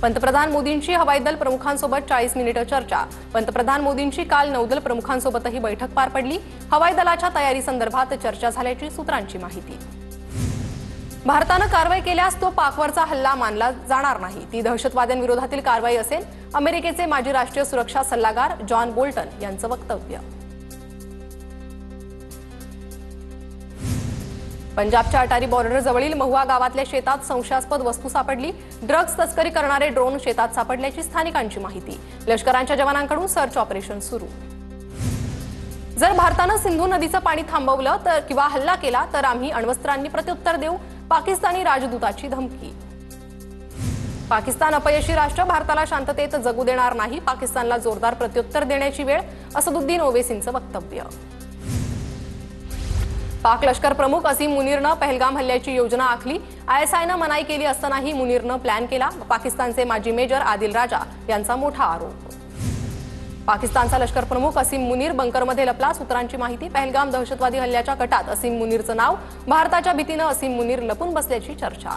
पंतप्रधान मोदींची हवाई दल प्रमुखांसोबत 40 मिनिटे चर्चा। पंतप्रधान मोदींची काल नौदल प्रमुखांसोबतही बैठक पार पडली। हवाई दलाच्या तयारीसंदर्भात चर्चा झाल्याची सूत्रांची माहिती। भारतानं कारवाई केल्यास तो पाकवरचा हल्ला मानला जाणार नाही, ती दहशतवाद्यांविरोधातील कारवाई असेल, अमेरिकेचे माजी राष्ट्रीय सुरक्षा सल्लागार जॉन बोल्टन यांचं वक्तव्य। पंजाबच्या अटारी बॉर्डर जवळील महुआ गावातल्या शेतात संशयास्पद वस्तू सापडली। ड्रग्ज तस्करी करणारे ड्रोन शेतात सापडल्याची स्थानिकांची माहिती। लष्कराच्या जवानांकडून सर्च ऑपरेशन सुरू। जर भारतानं सिंधू नदीचं पाणी थांबवलं तर किंवा हल्ला केला तर आम्ही अण्वस्त्रांनी प्रत्युत्तर देऊ, पाकिस्तानी राजदूताची धमकी। पाकिस्तान अपयशी राष्ट्र भारताला शांततेत जगू देणार नाही, पाकिस्तानला जोरदार प्रत्युत्तर देण्याची वेळ, असदुद्दीन ओवेसींचं वक्तव्य। पाक लष्कर प्रमुख असीम मुनीरनं पहलगाम हल्ल्याची योजना आखली। आयएसआयनं मनाई केली असतानाही मुनीरनं प्लॅन केला, पाकिस्तानचे माजी मेजर आदिल राजा यांचा मोठा आरोप। पाकिस्तानचा लष्कर प्रमुख असीम मुनीर बंकरमध्ये लपला, सूत्रांची माहिती। पहलगाम दहशतवादी हल्ल्याच्या कटात असीम मुनीरचं नाव, भारताच्या भीतीनं असीम मुनीर लपून बसल्याची चर्चा।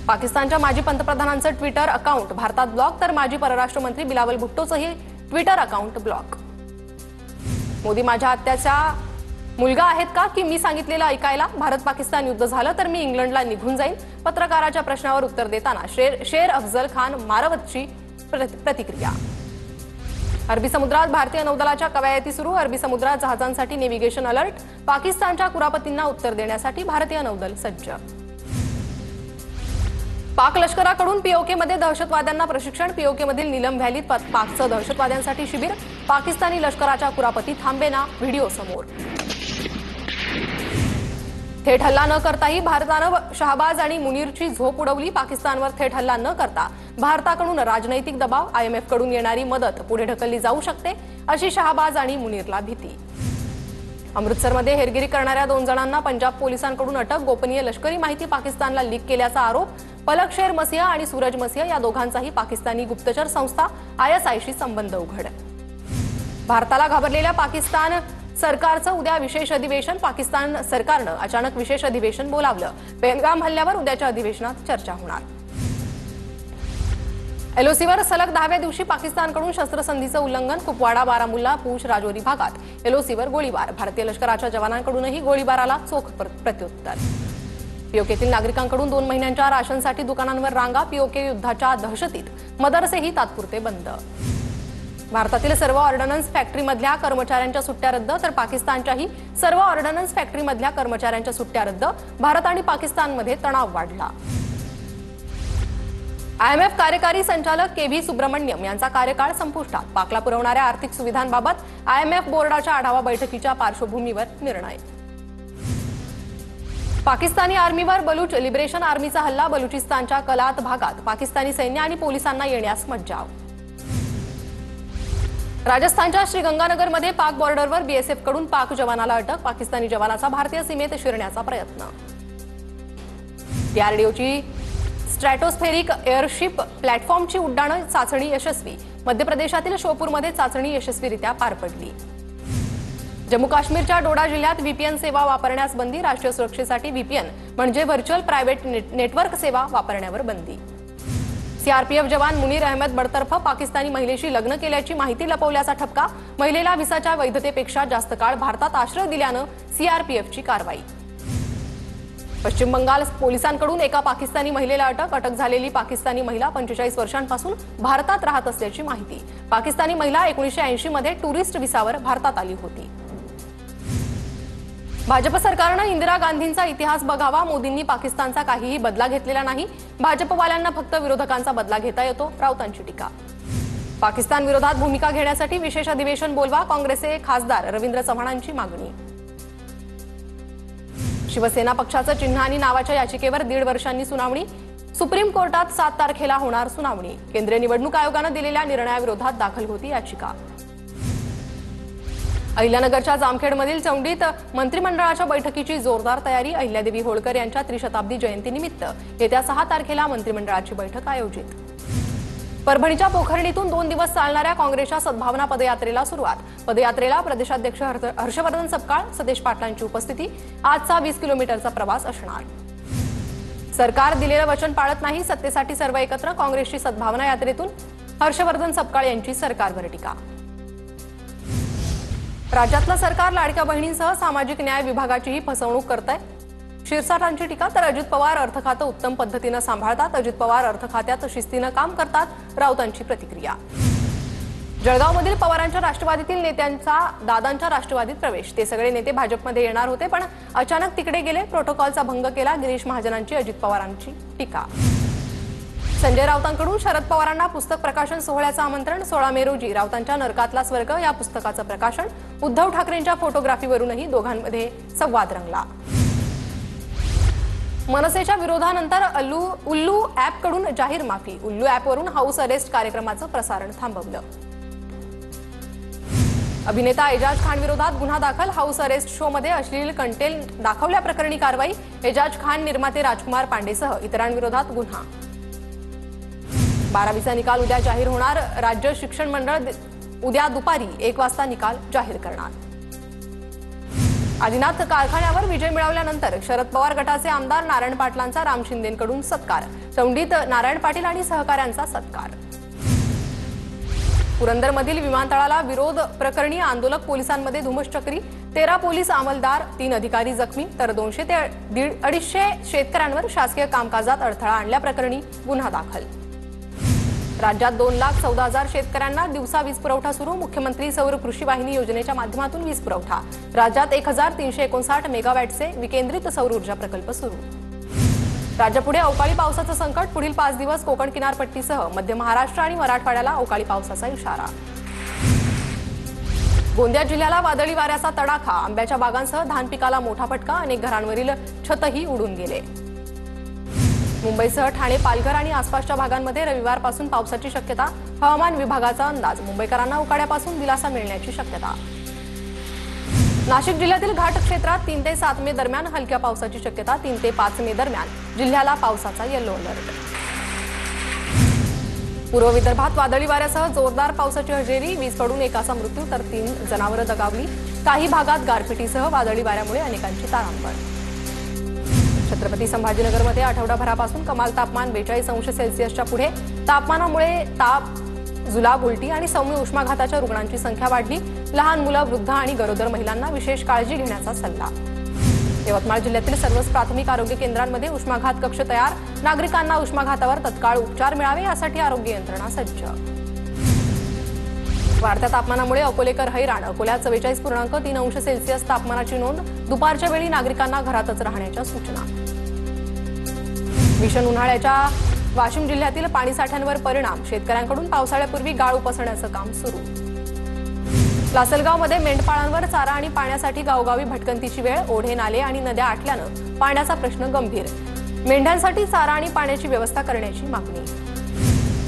पाकिस्तानच्या माजी पंतप्रधानांचं ट्विटर अकाउंट भारतात ब्लॉक, तर माजी परराष्ट्र मंत्री बिलावल भुट्टोचंही ट्विटर अकाउंट ब्लॉक। मोदी माझ्या आत्याचा मुलगा आहेत का की मी सांगितलेलं ऐकायला? भारत पाकिस्तान युद्ध झालं तर मी इंग्लंडला निघून जाईन, पत्रकाराच्या प्रश्नावर उत्तर देताना शेर अफजल खान मारवतची प्रतिक्रिया। अरबी समुद्रात भारतीय नौदलाच्या कवायती सुरू। अरबी समुद्रात जहाजांसाठी नेव्हिगेशन अलर्ट, पाकिस्तानच्या कुरापतींना उत्तर देण्यासाठी भारतीय नौदल सज्ज। पाक लष्कराकडून पीओकेमध्ये दहशतवाद्यांना प्रशिक्षण। पीओकेमधील नीलम व्हॅलीत पाकचं दहशतवाद्यांसाठी शिबिर। पाकिस्तानी लष्कराच्या कुरापती थांबेना, व्हिडिओ समोर। थेट हल्ला न करताही भारतानं शहबाज आणि मुनीरची झोप उडवली। पाकिस्तानवर थेट हल्ला न करता भारताकडून राजनैतिक दबाव, आयएमएफकडून येणारी मदत पुढे ढकलली जाऊ शकते, अशी शहबाज आणि मुनीरला भीती। अमृतसरमध्ये हेरगिरी करणाऱ्या 2 जणांना पंजाब पोलिसांकडून अटक। गोपनीय लष्करी माहिती पाकिस्तानला लीक केल्याचा आरोप। पलक शेर मसिया आणि सूरज मसिया या दोघांचाही पाकिस्तानी गुप्तचर संस्था आयएसआयशी संबंध उघड। भारताला घाबरलेल्या पाकिस्तान सरकारचं उद्या विशेष अधिवेशन। पाकिस्तान सरकारनं अचानक विशेष अधिवेशन बोलावलं। पहलगाम हल्ल्यावर उद्याच्या अधिवेशनात चर्चा होणार। एलओसीवर सलग 10व्या दिवशी पाकिस्तानकडून शस्त्रसंधीचं उल्लंघन। कुपवाडा, बारामुल्ला, पूंछ, राजौरी भागात एलओसीवर गोळीबार। भारतीय लष्कराच्या जवानांकडूनही गोळीबाराला चोख प्रत्युत्तर। पीओकेतील नागरिकांकडून 2 महिन्यांच्या राशनसाठी दुकानांवर रांगा। पीओके युद्धाच्या दहशतीत मदरसेही तात्पुरते बंद। भारतातील सर्व ऑर्डनन्स फॅक्टरीमधल्या कर्मचाऱ्यांच्या सुट्ट्या रद्द, तर पाकिस्तानच्याही सर्व ऑर्डनन्स फॅक्टरीमधल्या कर्मचाऱ्यांच्या सुट्ट्या रद्द। भारत आणि पाकिस्तानमध्ये तणाव वाढला। आयएमएफ कार्यकारी संचालक के.व्ही. सुब्रमण्यम यांचा कार्यकाळ संपुष्टात। पाकला पुरवणाऱ्या आर्थिक सुविधांबाबत आयएमएफ बोर्डाच्या आढावा बैठकीच्या पार्श्वभूमीवर निर्णय। पाकिस्तानी आर्मीवर बलूच लिबरेशन आर्मीचा हल्ला। बलुचिस्तानच्या कलात भागात पाकिस्तानी सैन्य आणि पोलिसांना येण्यास मज्जाव। राजस्थानच्या श्रीगंगानगरमध्ये पाक बॉर्डरवर बीएसएफकडून पाक जवानाला अटक। पाकिस्तानी जवानाचा भारतीय सीमेत शिरण्याचा प्रयत्न। डीआरडीओची स्ट्रॅटोस्फेरिक एअरशिप प्लॅटफॉर्मची उड्डाणं चाचणी यशस्वी। मध्य प्रदेशातील शोपूरमध्ये चाचणी यशस्वीरित्या पार पडली। जम्मू काश्मीरच्या डोडा जिल्ह्यात व्हीपीएन सेवा वापरण्यास बंदी। राष्ट्रीय सुरक्षेसाठी व्हीपीएन म्हणजे व्हर्च्युअल प्रायव्हेट नेटवर्क सेवा वापरण्यावर बंदी। सीआरपीएफ जवान मुनीर अहमद बडतर्फ पाकिस्तानी महिलेशी लग्न केल्याची माहिती लपवल्याचा ठपका। महिलेला व्हिसाच्या वैधतेपेक्षा जास्त काळ भारतात आश्रय दिल्यानं सीआरपीएफची कारवाई। पश्चिम बंगाल पोलिसांकडून एका पाकिस्तानी महिलेला अटक झालेली पाकिस्तानी महिला 45 वर्षांपासून भारतात राहत असल्याची माहिती। पाकिस्तानी महिला 1980 मध्ये टुरिस्ट व्हिसावर भारतात आली होती। भाजप सरकारनं इंदिरा गांधींचा इतिहास बघावा। मोदींनी पाकिस्तानचा काहीही बदला घेतलेला नाही, भाजपवाल्यांना फक्त विरोधकांचा बदला घेता येतो, राऊतांची टीका। पाकिस्तान विरोधात भूमिका घेण्यासाठी विशेष अधिवेशन बोलवा, काँग्रेसचे खासदार रवींद्र चव्हाणांची मागणी। शिवसेना पक्षाचं चिन्ह आणि नावाच्या याचिकेवर 1.5 वर्षांनी सुनावणी। सुप्रीम कोर्टात 7 तारखेला होणार सुनावणी। केंद्रीय निवडणूक आयोगानं दिलेल्या निर्णयाविरोधात दाखल होती याचिका। अहिल्यानगरच्या जामखेडमधील चौंडीत मंत्रिमंडळाच्या बैठकीची जोरदार तयारी। अहिल्यादेवी होळकर यांच्या त्रिशताब्दी जयंतीनिमित्त येत्या 6 तारखेला मंत्रिमंडळाची बैठक आयोजित। परभणीच्या पोखर्णीतून 2 दिवस चालणाऱ्या काँग्रेसच्या सद्भावना पदयात्रेला सुरुवात। पदयात्रेला प्रदेशाध्यक्ष हर्षवर्धन सपकाळ, सतेज पाटलांची उपस्थिती। आजचा 20 किलोमीटरचा प्रवास असणार। सरकार दिलेलं वचन पाळत नाही, सत्तेसाठी सर्व एकत्र, काँग्रेसची सद्भावना यात्रेतून हर्षवर्धन सपकाळ यांची सरकारवर टीका. राज्यातलं सरकार लाडक्या बहिणींसह सामाजिक न्याय विभागाचीही फसवणूक करतंय, शिरसाटांची टीका. तर अजित पवार अर्थ खातं उत्तम पद्धतीनं सांभाळतात, अजित पवार अर्थ खात्यात शिस्तीनं काम करतात, राऊतांची प्रतिक्रिया. जळगावमधील पवारांच्या राष्ट्रवादीतील नेत्यांचा दादांच्या राष्ट्रवादीत प्रवेश. ते सगळे नेते भाजपमध्ये येणार होते, पण अचानक तिकडे गेले, प्रोटोकॉलचा भंग केला, गिरीश महाजनांची अजित पवारांची टीका. संजय राऊतांकडून शरद पवारांना पुस्तक प्रकाशन सोहळ्याचं आमंत्रण. 16 मे रोजी राऊतांच्या नरकातला स्वर्ग या पुस्तकाचं प्रकाशन. उद्धव ठाकरेंच्या फोटोग्राफीवरूनही दोघांमध्ये संवाद रंगला. मनसेच्या विरोधानंतर उल्लू ॲपकडून जाहीर माफी. उल्लू ॲपवरून हाऊस अरेस्ट कार्यक्रमाचं प्रसारण थांबवलं. अभिनेता एजाज खान विरोधात गुन्हा दाखल. हाऊस अरेस्ट शोमध्ये अश्लील कंटेंट दाखवल्याप्रकरणी कारवाई. एजाज खान, निर्माते राजकुमार पांडेसह इतरांविरोधात गुन्हा. 12वीचा निकाल उद्या जाहीर होणार. राज्य शिक्षण मंडळ उद्या दुपारी 1 वाजता निकाल जाहीर करणार. आदिनाथ कारखान्यावर विजय मिळवल्यानंतर शरद पवार गटाचे आमदार नारायण पाटलांचा राम शिंदेंकडून सत्कार. चौंडीत नारायण पाटील आणि सहकाऱ्यांचा सत्कार. पुरंदरमधील विमानतळाला विरोध प्रकरणी आंदोलक पोलिसांमध्ये धुमश्चक्री. 13 पोलीस अंमलदार, 3 अधिकारी जखमी. तर 200 ते 250 शेतकऱ्यांवर शासकीय कामकाजात अडथळा आणल्याप्रकरणी गुन्हा दाखल. राज्यात 2,14,000 शेतकऱ्यांना दिवसा वीज पुरवठा सुरू. मुख्यमंत्री सौर कृषी वाहिनी योजनेच्या माध्यमातून वीज पुरवठा. राज्यात 1,359 मेगावॅटचे विकेंद्रित सौर ऊर्जा प्रकल्प सुरू. राज्यापुढे अवकाळी पावसाचं संकट. पुढील 5 दिवस कोकण किनारपट्टीसह मध्य महाराष्ट्र आणि मराठवाड्याला अवकाळी पावसाचा इशारा. गोंदिया जिल्ह्याला वादळी वाऱ्याचा तडाखा. आंब्याच्या बागांसह धान पिकाला मोठा फटका. अनेक घरांवरील छतही उडून गेले. मुंबईसह ठाणे, पालघर आणि आसपासच्या भागांमध्ये रविवारपासून पावसाची शक्यता. हवामान विभागाचा अंदाज. मुंबईकरांना उकाड्यापासून दिलासा मिळण्याची शक्यता. नाशिक जिल्ह्यातील घाट क्षेत्रात 3 ते 7 मे दरम्यान हलक्या पावसाची शक्यता. 3 ते 5 मे दरम्यान जिल्ह्याला पावसाचा येलो अलर्ट. पूर्व विदर्भात वादळी वाऱ्यासह जोरदार पावसाची हजेरी. वीज पडून एकाचा मृत्यू तर 3 जनावरं दगावली. काही भागात गारपिटीसह वादळी वाऱ्यामुळे अनेकांची तारांबळ. छत्रपती संभाजीनगरमध्ये आठवडाभरापासून कमाल तापमान 42 अंश सेल्सिअसच्या पुढे. तापमानामुळे ताप, जुलाब, उलटी आणि सौम्य उष्माघाताच्या रुग्णांची संख्या वाढली. लहान मुलं, वृद्ध आणि गरोदर महिलांना विशेष काळजी घेण्याचा सल्ला. यवतमाळ जिल्ह्यातील सर्वच प्राथमिक आरोग्य केंद्रांमध्ये उष्माघात कक्ष तयार. नागरिकांना उष्माघातावर तत्काळ उपचार मिळावे यासाठी आरोग्य यंत्रणा सज्ज. वाढत्या तापमानामुळे अकोलेकर हैराण. अकोल्यात 44.3 अंश सेल्सिअस तापमानाची नोंद. दुपारच्या वेळी नागरिकांना घरातच राहण्याच्या सूचना. भीषण उन्हाळ्याच्या वाशिम जिल्ह्यातील पाणीसाठ्यांवर परिणाम. शेतकऱ्यांकडून पावसाळ्यापूर्वी गाळ उपसण्याचं काम सुरू. लासलगावमध्ये मेंढपाळांवर चारा आणि पाण्यासाठी गावोगावी भटकंतीची वेळ. ओढे, नाले आणि नद्या आटल्यानं पाण्याचा प्रश्न गंभीर. मेंढ्यांसाठी चारा आणि पाण्याची व्यवस्था करण्याची मागणी.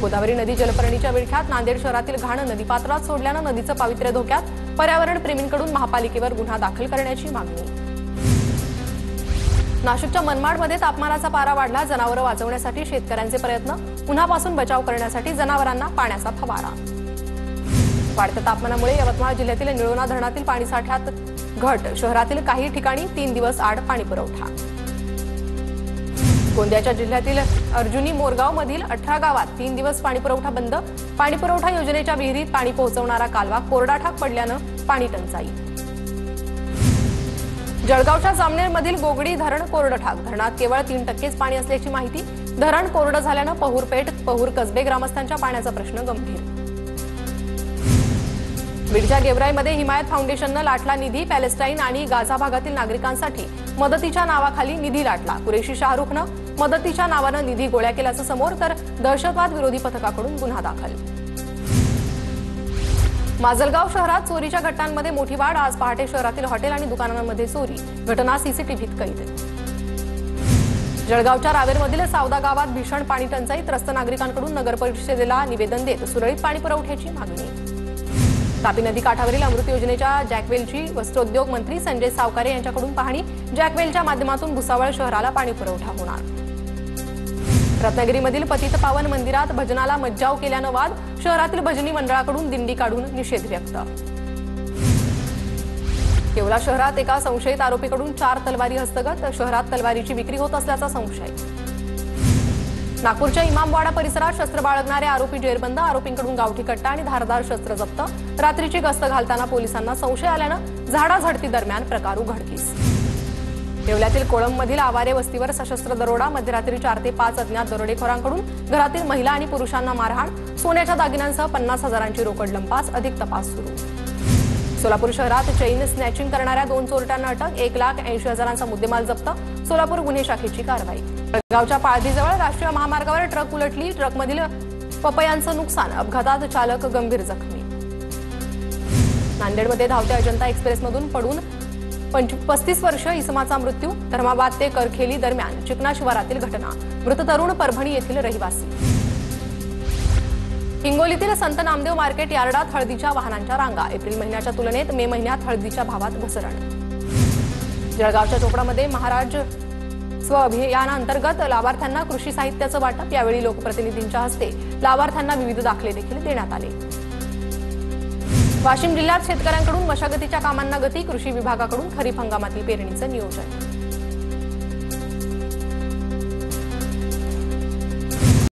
गोदावरी नदी जलपर्णीच्या विळख्यात. नांदेड शहरातील घाण नदीपात्रात सोडल्यानं नदीचं पावित्र्य धोक्यात. पर्यावरण प्रेमींकडून महापालिकेवर गुन्हा दाखल करण्याची मागणी. नाशिकच्या मनमाडमध्ये तापमानाचा पारा वाढला. जनावरं वाचवण्यासाठी शेतकऱ्यांचे प्रयत्न. उन्हापासून बचाव करण्यासाठी जनावरांना पाण्याचा फवारा. वाढत्या तापमानामुळे यवतमाळ जिल्ह्यातील निळोणा धरणातील पाणीसाठ्यात घट. शहरातील काही ठिकाणी 3 दिवस आड पाणी पुरवठा. गोंदियाच्या जिल्ह्यातील अर्जुनी मोरगावमधील 18 गावात 3 दिवस पाणीपुरवठा बंद. पाणीपुरवठा योजनेच्या विहिरीत पाणी पोहोचवणारा कालवा कोरडा ठाक पडल्यानं पाणी टंचाई. जळगावच्या जामनेरमधील गोगडी धरण कोरडं ठाक. धरणात केवळ 3% पाणी असल्याची माहिती. धरण कोरडं झाल्यानं पहूरपेठ, पहूर कसबे ग्रामस्थांच्या पाण्याचा प्रश्न गंभीर. बीडच्या गेवराईमध्ये हिमायत फाउंडेशननं लाटला निधी. पॅलेस्टाईन आणि गाझा भागातील नागरिकांसाठी मदतीच्या नावाखाली निधी लाटला. कुरेशी शाहरुखनं मदतीच्या नावानं निधी गोळा केल्याचं समोर. तर दहशतवाद विरोधी पथकाकडून गुन्हा दाखल. माजलगाव शहरात चोरीच्या घटनांमध्ये मोठी वाढ. आज पहाटे शहरातील हॉटेल आणि दुकानांमध्ये चोरी. घटना सीसीटीव्हीत कैद. जळगावच्या रावेरमधील सावदा गावात भीषण पाणी टंचाई. त्रस्त नागरिकांकडून नगरपरिषदेला निवेदन देत सुरळीत पाणी पुरवठ्याची मागणी. तापी नदी काठावरील अमृत योजनेच्या जॅकवेलची वस्त्रोद्योग मंत्री संजय सावकारे यांच्याकडून पाहणी. जॅकवेलच्या माध्यमातून भुसावळ शहराला पाणी पुरवठा होणार. रत्नागिरीमधील पतितपावन मंदिरात भजनाला मज्जाव केल्यानं वाद. शहरातील भजनी मंडळाकडून दिंडी काढून निषेध व्यक्त. येवला शहरात एका संशयित आरोपीकडून 4 तलवारी हस्तगत. शहरात तलवारीची विक्री होत असल्याचा संशय. नागपूरच्या इमामवाडा परिसरात शस्त्र बाळगणारे आरोपी जेरबंद, आरोपींकडून गावठी कट्टा आणि धारदार शस्त्र जप्त। रात्रीची गस्त घालताना पोलिसांना संशय आल्यानं झाडाझडती दरम्यान प्रकार उघडकीस। येवल्यातील कोळंबमधील आवारे वस्तीवर सशस्त्र दरोडा, मध्यरात्री 4 ते 5 अज्ञात दरोडेखोरांकडून घरातील महिला आणि पुरुषांना मारहाण, सोन्याच्या दागिन्यांसह 50,000ची रोकड लंपास, अधिक तपास सुरू। सोलापूर शहरात चेन स्नॅचिंग करणाऱ्या 2 चोरट्यांना अटक, 1,80,000चा मुद्देमाल जप्त, सोलापूर गुन्हे शाखेची कारवाई। जळगावच्या पाळधीजवळ राष्ट्रीय महामार्गावर ट्रक उलटली, ट्रकमधील पपयांचं नुकसान, अपघातात चालक गंभीर जखमी। नांदेडमध्ये धावत्या अजंता एक्सप्रेसमधून पडून 35 वर्ष इसमाचा मृत्यू, धर्माबाद ते करखेली दरम्यान चिकना शिवारातील घटना, मृत तरुण परभणी येथील रहिवासी। हिंगोलीतील संत नामदेव मार्केट यार्डात हळदीच्या वाहनांच्या रांगा, एप्रिल महिन्याच्या तुलनेत मे महिन्यात हळदीच्या भावात घसरण। जळगावच्या चोपडामध्ये महाराज स्वअभियानांतर्गत लाभार्थ्यांना कृषी साहित्याचं वाटप, यावेळी लोकप्रतिनिधींच्या हस्ते लाभार्थ्यांना विविध दाखले देखील देण्यात आले। वाशिम जिल्ह्यात शेतकऱ्यांकडून मशागतीच्या कामांना गती, कृषी विभागाकडून खरीप हंगामातील पेरणीचं नियोजन।